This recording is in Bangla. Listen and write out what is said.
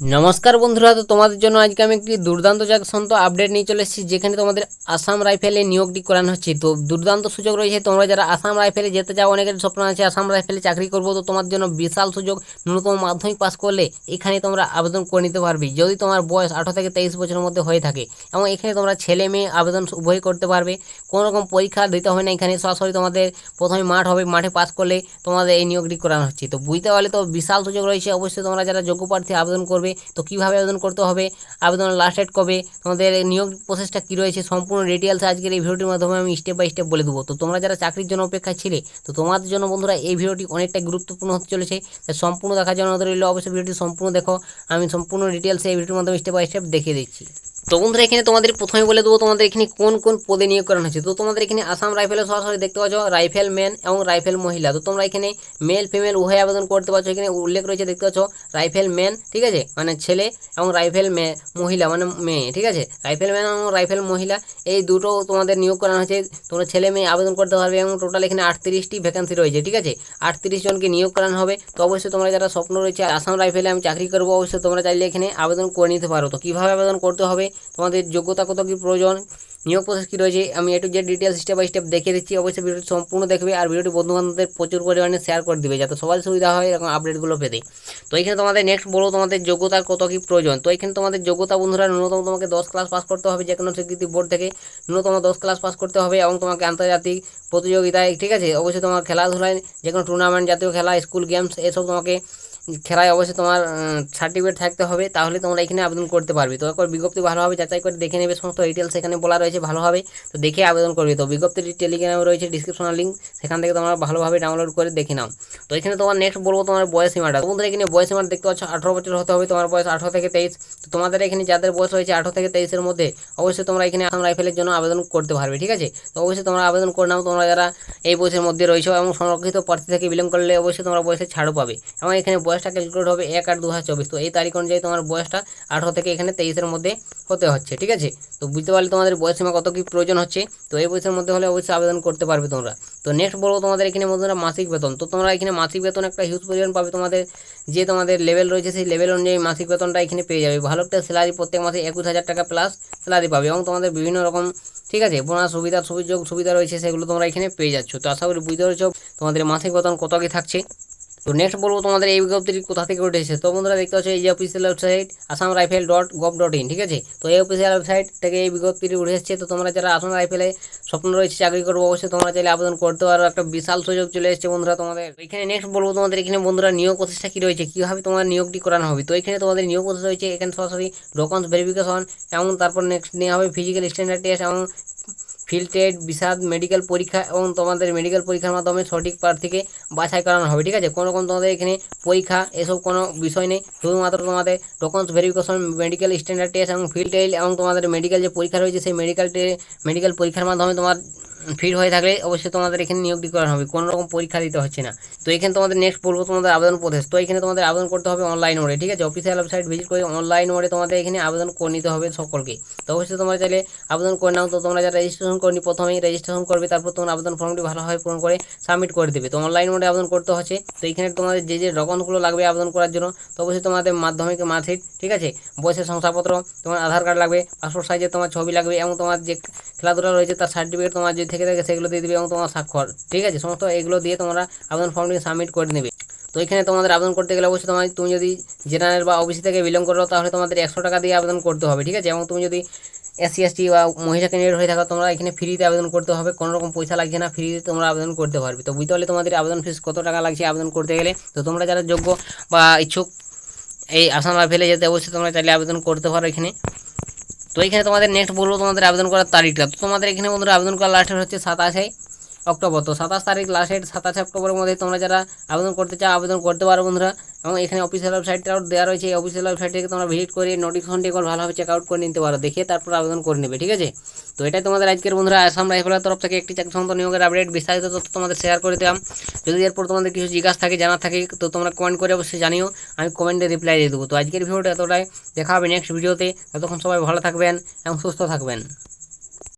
নমস্কার বন্ধুরা, তো তোমাদের জন্য আজকে আমি একটি দুর্দান্ত জাকসন্ত আপডেট নিয়ে চলে এসেছি, যেখানে তোমাদের আসাম রাইফেলে নিয়োগটি করানো হচ্ছে। তো দুর্দান্ত সুযোগ রয়েছে। তোমরা যারা আসাম রাইফেলে যেতে চাও, অনেকের স্বপ্ন আছে আসাম রাইফেলে চাকরি করবো, তো তোমার জন্য বিশাল সুযোগ। ন্যূনতম মাধ্যমিক পাস করলে এখানে তোমরা আবেদন করে নিতে পারবে, যদি তোমার বয়স 18 থেকে 23 বছরের মধ্যে হয়ে থাকে। এবং এখানে তোমরা ছেলে মেয়ে আবেদন উভয় করতে পারবে। কোনো রকম পরীক্ষা দিতে হবে না, এখানে সরাসরি তোমাদের প্রথমে মাঠ হবে, মাঠে পাস করলে তোমাদের এই নিয়োগটি করানো হচ্ছে। তো বুঝতে পারলে তো বিশাল সুযোগ রয়েছে। অবশ্যই তোমরা যারা যোগ্য প্রার্থী আবেদন করবে, তো কীভাবে আবেদন করতে হবে, আবেদনের লাস্ট ডেট কবে, তোমাদের নিয়োগ প্রসেসটা কী রয়েছে, সম্পূর্ণ ডিটেলস আজকের এই ভিডিওটির মাধ্যমে আমি স্টেপ বাই স্টেপ বলে দেবো। তো তোমরা যারা চাকরির জন্য অপেক্ষায় ছিলে, তো তোমাদের জন্য বন্ধুরা এই ভিডিওটি অনেকটা গুরুত্বপূর্ণ হতে চলেছে। তাই সম্পূর্ণ দেখার জন্য রইল, অবশ্যই ভিডিওটি সম্পূর্ণ দেখো। আমি সম্পূর্ণ ডিটেলস এই ভিডিওর মাধ্যমে স্টেপ বাই স্টেপ দেখিয়ে দিচ্ছি। তো বন্ধুরা, এখানে তোমাদের প্রথমে বলে দেবো তোমাদের এখানে কোন কোন পদে নিয়োগ করানো হচ্ছে। তো তোমাদের এখানে আসাম রাইফেলে সরাসরি দেখতে পাচ্ছ রাইফেল ম্যান এবং রাইফেল মহিলা। তো তোমরা এখানে মেল ফিমেল উভয় আবেদন করতে পারছো। এখানে উল্লেখ রয়েছে দেখতে পাচ্ছ রাইফেল ম্যান, ঠিক আছে, মানে ছেলে, এবং রাইফেল মহিলা মানে মেয়ে, ঠিক আছে। রাইফেল ম্যান এবং রাইফেল মহিলা এই দুটো তোমাদের নিয়োগ করানো হয়েছে। তোমরা ছেলে মেয়ে আবেদন করতে পারবে এবং টোটাল এখানে 38টি ভ্যাকেন্সি রয়েছে, ঠিক আছে। 38 জনকে নিয়োগ করানো হবে। তো অবশ্যই তোমরা যারা স্বপ্ন রয়েছে আসাম রাইফেলে আমি চাকরি করবো, অবশ্যই তোমরা চাইলে এখানে আবেদন করে নিতে পারো। তো কীভাবে আবেদন করতে হবে, তোমাদের যোগ্যতা কত কী প্রয়োজন, নিয়োগ প্রসেস কী রয়েছে, আমি একটু যে ডিটেলস স্টেপ বাই স্টেপ দেখিয়ে দিচ্ছি। অবশ্যই ভিডিওটি সম্পূর্ণ দেখবে আর ভিডিওটি বন্ধুবান্ধবদের প্রচুর পরিমাণে শেয়ার করে দিবে, যাতে সবার সুবিধা হয় এরকম আপডেটগুলো পেতে। তো এখানে তোমাদের নেক্সট বলো তোমাদের যোগ্যতার কত কী প্রয়োজন। তো এখানে তোমাদের যোগ্যতা বন্ধুরা ন্যূনতম তোমাকে 10 ক্লাস পাস করতে হবে, যে কোনো স্বীকৃতি বোর্ড থেকে ন্যূনতম 10 ক্লাস পাস করতে হবে, এবং তোমাকে আন্তর্জাতিক প্রতিযোগিতায়, ঠিক আছে, অবশ্যই তোমার খেলাধুলায় যে কোনো টুর্নামেন্ট, জাতীয় খেলা, স্কুল গেমস, এসব তোমাকে খেলায় অবশ্যই তোমার সার্টিফিকেট থাকতে হবে, তাহলে তোমরা এখানে আবেদন করতে পারবে। তো একবার বিজ্ঞপ্তি ভালোভাবে যাচাই করে দেখে নেবে, সমস্ত ডিটেলস এখানে বলা রয়েছে ভালোভাবে, তো দেখে আবেদন করবে। তো বিজ্ঞপ্তিটি টেলিগ্রামে রয়েছে, ডিসক্রিপশনাল লিঙ্ক, সেখান থেকে তোমরা ভালোভাবে ডাউনলোড করে দেখে নাও। তো এখানে তোমার নেক্সট বলবো তোমার বয়স সীমাটা। বন্ধুরা, এখানে বয়স সীমাটা দেখতে পাচ্ছ 18 বছর হতে হবে, তোমার বয়স 18 থেকে 23। তো তোমাদের এখানে যাদের বয়স হয়েছে 18 থেকে 23-এর মধ্যে, অবশ্যই তোমরা এখানে আসাম রাইফেলের জন্য আবেদন করতে পারবে, ঠিক আছে। তো অবশ্যই তোমরা আবেদন করে নাও, তোমরা যারা এই বয়সের মধ্যে রয়েছে এবং সংরক্ষিত প্রার্থী থেকে বিলং করলে অবশ্যই তোমরা বয়সে ছাড়ও পাবে। এবং এখানে বয়সটা ক্যালকুলেট হবে 1/8/2024। তো এই তারিখ অনুযায়ী তোমার বয়সটা 18 থেকে এখানে 23-এর মধ্যে হতে হচ্ছে, ঠিক আছে। তো বুঝতে পারলে তোমাদের বয়স সীমা কত কী প্রয়োজন হচ্ছে। তো এই বয়সের মধ্যে হলে অবশ্যই আবেদন করতে পারবে তোমরা। তো নেক্সট বলবো তোমাদের এখানে বন্ধুরা মাসিক বেতন। তো তোমরা এখানে মাসিক বেতন একটা হিউজ পরিমাণ পাবে। তোমাদের যে তোমাদের লেভেল রয়েছে সেই লেভেল অনুযায়ী মাসিক বেতনটা এখানে পেয়ে যাবে। ভালো একটা স্যালারি, প্রত্যেক মাসে 21,000 টাকা প্লাস স্যালারি পাবে, এবং তোমাদের বিভিন্ন রকম, ঠিক আছে, বোনাস সুবিধা রয়েছে, সেগুলো তোমরা এখানে পেয়ে যাচ্ছ। তো আশা করি বুঝতে পেরেছো তোমাদের মাসিক বেতন কত কী থাকছে। তো নেক্সট বলবো তোমাদের এই বিজ্ঞপ্তিটি কোথা থেকে উঠেছে। তো বন্ধুরা দেখতে পাচ্ছ এই যে অফিসিয়াল ওয়েবসাইট assam-rifle.gov.in, ঠিক আছে। তো এই অফিসিয়াল ওয়েবসাইট থেকে এই বিজ্ঞপ্তিটি উঠে এসেছে। তো তোমরা যারা আসাম রাইফেলে স্বপ্ন রয়েছে চাকরি করবো, অবশ্যই তোমরা চাইলে আবেদন করতে পারো। একটা বিশাল সুযোগ চলে এসেছে বন্ধুরা তোমাদের। এখানে নেক্সট বলবো তোমাদের এখানে বন্ধুরা নিয়োগ প্রসেসটা কী রয়েছে, কীভাবে তোমার নিয়োগটি করানো হবে। তো এখানে তোমাদের নিয়োগ প্রসেস রয়েছে, এখানে সরাসরি ডকুমেন্টস ভেরিফিকেশন, এবং তারপর নেক্সট নেওয়া হবে ফিজিক্যাল স্ট্যান্ডার্ড টেস্ট এবং ফিল্ড টেস্ট, বিশদ মেডিকেল পরীক্ষা, এবং তোমাদের মেডিকেল পরীক্ষার মাধ্যমে সঠিক প্রার্থীকে বাছাই করানো হবে, ঠিক আছে। কোনো রকম তোমাদের এখানে পরীক্ষা এসব কোনো বিষয় নেই, শুধুমাত্র তোমাদের documents verification, medical standard test এবং ফিল্ড টেস্ট, এবং তোমাদের মেডিকেল যে পরীক্ষা রয়েছে সেই মেডিকেল পরীক্ষার মাধ্যমে তোমার ফিট হয়ে থাকলে অবশ্যই তোমাদের এখানে নিয়োগটি করা হবে, কোনো রকম পরীক্ষা দিতে হচ্ছে না। তো এখানে তোমাদের নেক্সট বলবো তোমাদের আবেদন প্রসেস। তো এখানে তোমাদের আবেদন করতে হবে অনলাইন মোডে, ঠিক আছে। অফিসিয়াল ওয়েবসাইট ভিজিট করে অনলাইন মোডে তোমাদের এখানে আবেদন করে নিতে হবে সকলকে। তো অবশ্যই তোমরা চাইলে আবেদন করে নাও। তো তোমরা যারা রেজিস্ট্রেশন করনি, প্রথমেই রেজিস্ট্রেশন করবে, তারপর তোমার আবেদন ফর্মটি ভালোভাবে পূরণ করে সাবমিট করে দেবে। তো অনলাইন মোডে আবেদন করতে হচ্ছে। তো এখানে তোমাদের যে যে ডকুমেন্টসগুলো লাগবে আবেদন করার জন্য, তো অবশ্যই তোমাদের মাধ্যমিক মার্কশিট, ঠিক আছে, বয়সের শংসাপত্র, তোমার আধার কার্ড লাগবে, পাসপোর্ট সাইজের তোমার ছবি লাগবে, এবং তোমার যে খেলাধুলা রয়েছে তার সার্টিফিকেট তোমার যদি থেকে থাকে সেগুলো দিয়ে দেবে, এবং তোমার স্বাক্ষর, ঠিক আছে। সমস্ত এগুলো দিয়ে তোমরা আবেদন ফর্মটি সাবমিট করে নেবে। তো এখানে তোমাদের আবেদন করতে গেলে অবশ্যই তুমি যদি জেনারেল বা ওবিসি থেকে বিলং করো, তাহলে তোমাদের 100 টাকা দিয়ে আবেদন করতে হবে, ঠিক আছে। এবং তুমি যদি SC ST বা মহিলা ক্যান্ডিডেট হয়ে থাকো, তোমরা এখানে ফ্রিতে আবেদন করতে হবে, কোনো রকম পয়সা লাগছে না, ফ্রিতে তোমরা আবেদন করতে পারবে। তো বুঝতে পারলে তোমাদের আবেদন ফিস কত টাকা লাগছে আবেদন করতে গেলে। তো তোমরা যারা যোগ্য বা ইচ্ছুক এই আসাম রাইফেলে যেতে, অবশ্যই তোমরা চাইলে আবেদন করতে পারো এখানে। তো এখানে তোমাদের নেক্সট বলবো তোমাদের আবেদন করার তারিখটা। তো তোমাদের এখানে বন্ধুরা আবেদন করার লাস্ট ডেট হচ্ছে 27 অক্টোবর। তো 27 তারিখ লাস্ট ডেট, 27 অক্টোবরের মধ্যে তোমরা যারা আবেদন করতে চাও আবেদন করতে পারো বন্ধুরা। এবং এখানে অফিসিয়াল ওয়েবসাইটটাও দেওয়া রয়েছে, এই অফিসিয়াল ওয়েবসাইট থেকে তোমরা ভিজিট করে নোটিফিকেশনটি একবার ভালোভাবে চেক আউট করে নিতে পারো, দেখে তারপর আবেদন করে নেবে, ঠিক আছে। তো এটাই তোমাদের আজকের বন্ধুরা আসাম রাইফেলের তরফ থেকে একটি চাকরি সংক্রান্ত নিয়োগের আপডেট, বিস্তারিত তথ্য তোমাদের শেয়ার করে দিলাম। যদি এরপর তোমাদের কিছু জিজ্ঞাসা থাকে, জানা থাকে, তো তোমরা কমেন্ট করে অবশ্যই জানিও, আমি কমেন্টে রিপ্লাই দিয়ে দেবো। তো আজকের ভিডিওটা এতটাই, দেখা হবে নেক্সট ভিডিওতে। ততক্ষণ সবাই ভালো থাকবেন এবং সুস্থ থাকবেন।